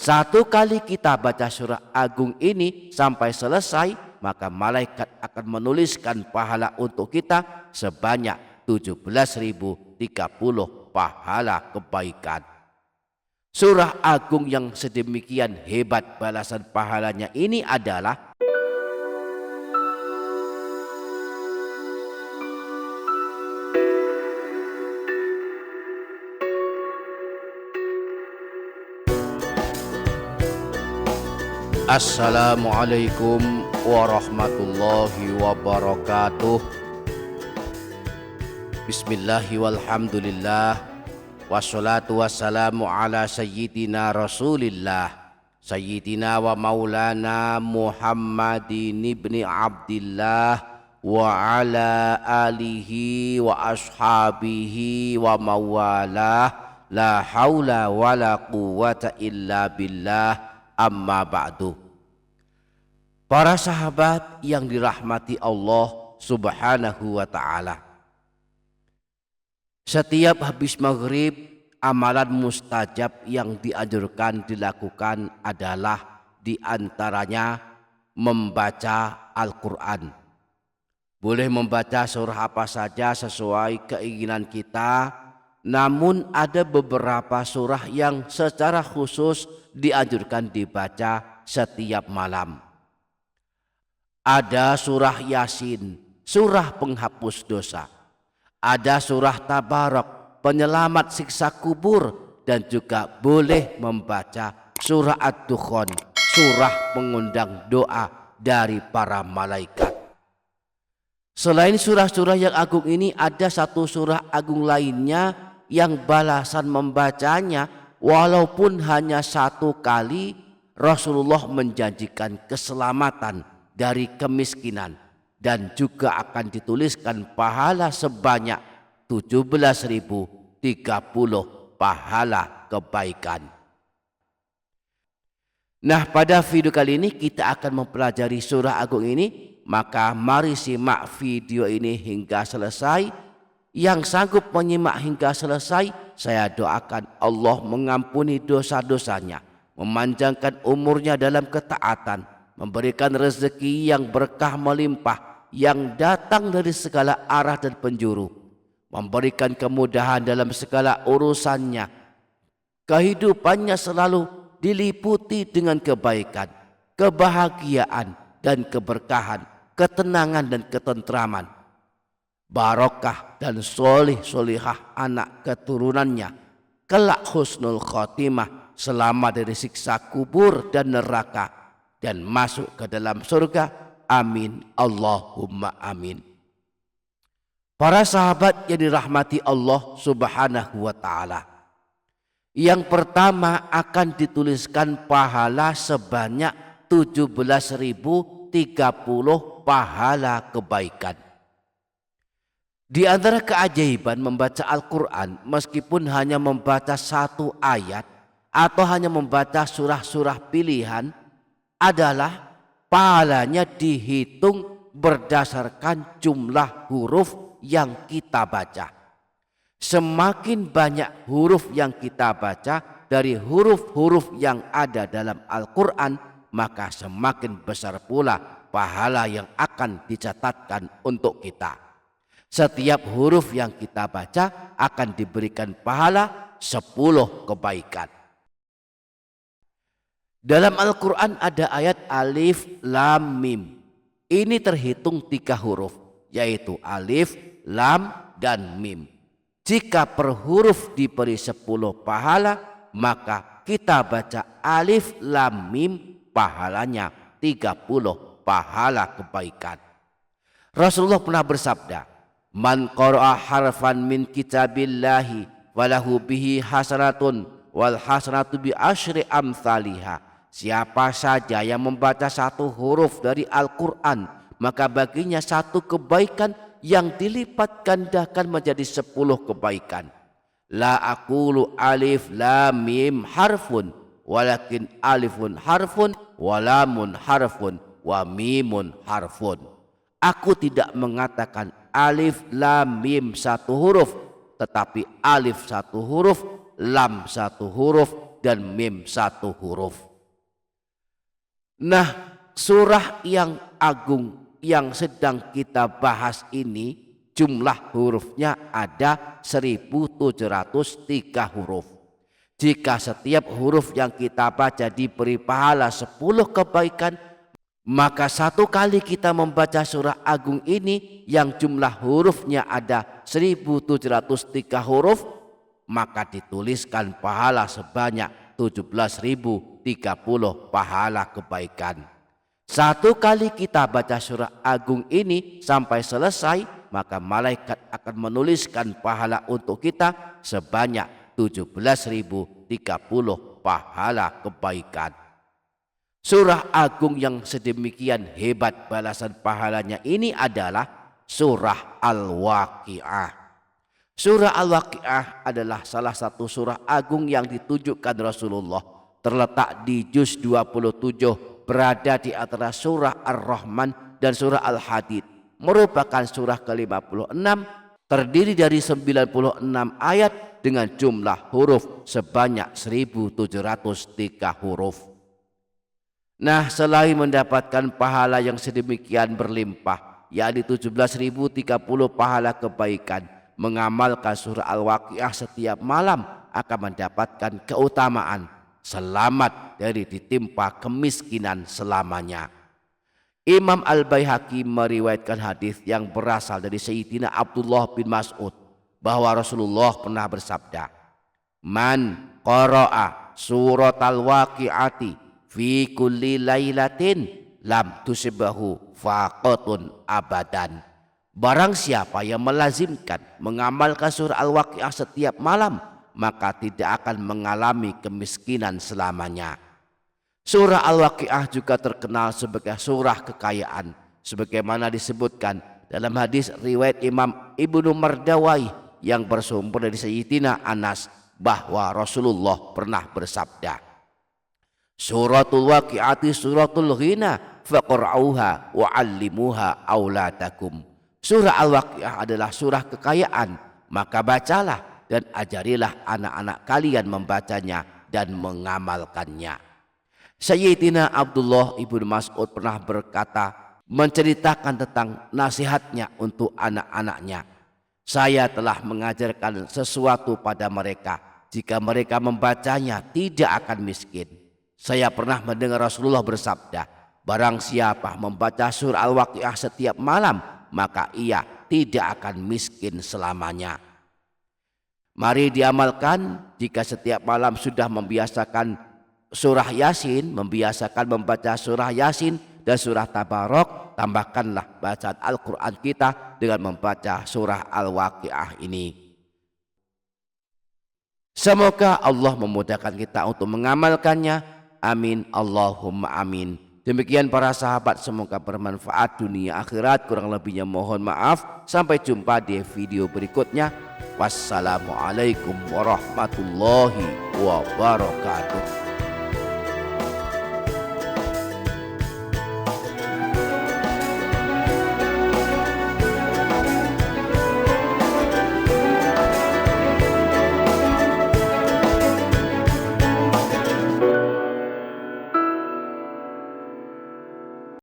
Satu kali kita baca surah agung ini sampai selesai, maka malaikat akan menuliskan pahala untuk kita sebanyak 17.030 pahala kebaikan. Surah agung yang sedemikian hebat balasan pahalanya ini adalah Assalamualaikum warahmatullahi wabarakatuh. Bismillahi walhamdulillah, wassalatu wassalamu ala sayyidina rasulillah, sayyidina wa maulana Muhammadin ibni Abdillah wa ala alihi wa ashabihi wa mawalah, la hawla wa la quwwata illa billah. Amma ba'du. Para sahabat yang dirahmati Allah subhanahu wa ta'ala, setiap habis maghrib amalan mustajab yang dianjurkan dilakukan adalah diantaranya membaca Al-Quran. Boleh membaca surah apa saja sesuai keinginan kita, namun ada beberapa surah yang secara khusus dianjurkan dibaca setiap malam. Ada surah Yasin, surah penghapus dosa. Ada surah Tabarak, penyelamat siksa kubur. Dan juga boleh membaca surah Ad-Dukhan, surah pengundang doa dari para malaikat. Selain surah-surah yang agung ini, ada satu surah agung lainnya yang balasan membacanya walaupun hanya satu kali, Rasulullah menjanjikan keselamatan dari kemiskinan dan juga akan dituliskan pahala sebanyak 17.030 pahala kebaikan. Nah, pada video kali ini kita akan mempelajari surah agung ini, maka mari simak video ini hingga selesai. Yang sanggup menyimak hingga selesai, saya doakan Allah mengampuni dosa-dosanya, memanjangkan umurnya dalam ketaatan, memberikan rezeki yang berkah melimpah yang datang dari segala arah dan penjuru, memberikan kemudahan dalam segala urusannya, kehidupannya selalu diliputi dengan kebaikan, kebahagiaan dan keberkahan, ketenangan dan ketentraman, barokah dan solih-solihah anak keturunannya, kelak husnul khotimah, selamat dari siksa kubur dan neraka, dan masuk ke dalam surga. Amin Allahumma amin. Para sahabat yang dirahmati Allah subhanahu wa ta'ala, yang pertama akan dituliskan pahala sebanyak 17.030 pahala kebaikan. Di antara keajaiban membaca Al-Quran, meskipun hanya membaca satu ayat atau hanya membaca surah-surah pilihan, adalah pahalanya dihitung berdasarkan jumlah huruf yang kita baca. Semakin banyak huruf yang kita baca dari huruf-huruf yang ada dalam Al-Quran, maka semakin besar pula pahala yang akan dicatatkan untuk kita. Setiap huruf yang kita baca akan diberikan pahala 10 kebaikan. Dalam Al-Quran ada ayat alif, lam, mim. Ini terhitung 3 huruf, yaitu alif, lam, dan mim. Jika per huruf diberi 10 pahala, maka kita baca alif, lam, mim, pahalanya 30 pahala kebaikan. Rasulullah pernah bersabda, man qara'a harfan min kitabillahi walahu bihi hasanatun wal hasanatu bi asyri amsalihha. Siapa saja yang membaca satu huruf dari Al-Quran, maka baginya satu kebaikan yang dilipat gandakan menjadi 10 kebaikan. La aqulu alif lam mim harfun, walakin alifun harfun, walamun harfun, wa mimun harfun. Aku tidak mengatakan alif lam mim satu huruf, tetapi alif satu huruf, lam satu huruf, dan mim 1 huruf. Nah, surah yang agung yang sedang kita bahas ini jumlah hurufnya ada 1703 huruf. Jika setiap huruf yang kita baca diberi pahala 10 kebaikan, maka satu kali kita membaca surah agung ini yang jumlah hurufnya ada 1703 huruf, maka dituliskan pahala sebanyak 17.030 pahala kebaikan. Satu kali kita baca surah agung ini sampai selesai, maka malaikat akan menuliskan pahala untuk kita sebanyak 17.030 pahala kebaikan. Surah agung yang sedemikian hebat balasan pahalanya ini adalah surah Al-Waqi'ah. Surah Al-Waqi'ah adalah salah satu surah agung yang ditujukan Rasulullah. Terletak di juz 27, berada di antara surah Ar-Rahman dan surah Al-Hadid. Merupakan surah ke-56, terdiri dari 96 ayat dengan jumlah huruf sebanyak 1703 huruf. Nah, selain mendapatkan pahala yang sedemikian berlimpah, yakni 17.030 pahala kebaikan, mengamalkan surah Al-Waqi'ah setiap malam akan mendapatkan keutamaan selamat dari ditimpa kemiskinan selamanya. Imam Al-Baihaqi meriwayatkan hadis yang berasal dari Sayyidina Abdullah bin Mas'ud bahwa Rasulullah pernah bersabda, "Man qara'a surat al-waqi'ati fi kulli lailatin lam tusibbahu faqatun abadan." Barang siapa yang melazimkan mengamalkan surah Al-Waqi'ah setiap malam, maka tidak akan mengalami kemiskinan selamanya. Surah Al-Waqi'ah juga terkenal sebagai surah kekayaan, sebagaimana disebutkan dalam hadis riwayat Imam Ibnu Mardawai yang bersumber dari Sayyidina Anas bahwa Rasulullah pernah bersabda, "Suratul Waqi'ati suratul ghina faqra'uha wa'allimuha auladakum." Surah Al-Waqi'ah adalah surah kekayaan, maka bacalah dan ajarilah anak-anak kalian membacanya dan mengamalkannya. Sayyidina Abdullah ibnu Mas'ud pernah berkata, menceritakan tentang nasihatnya untuk anak-anaknya, "Saya telah mengajarkan sesuatu pada mereka, jika mereka membacanya tidak akan miskin." Saya pernah mendengar Rasulullah bersabda, "Barang siapa membaca surah Al-Waqi'ah setiap malam, maka ia tidak akan miskin selamanya." Mari diamalkan. Jika setiap malam sudah membiasakan surah Yasin, membiasakan membaca surah Yasin dan surah Tabarok, tambahkanlah bacaan Al-Quran kita dengan membaca surah Al-Waqi'ah ini. Semoga Allah memudahkan kita untuk mengamalkannya. Amin Allahumma amin. Demikian para sahabat, semoga bermanfaat dunia akhirat. Kurang lebihnya mohon maaf. Sampai jumpa di video berikutnya. Wassalamualaikum warahmatullahi wabarakatuh.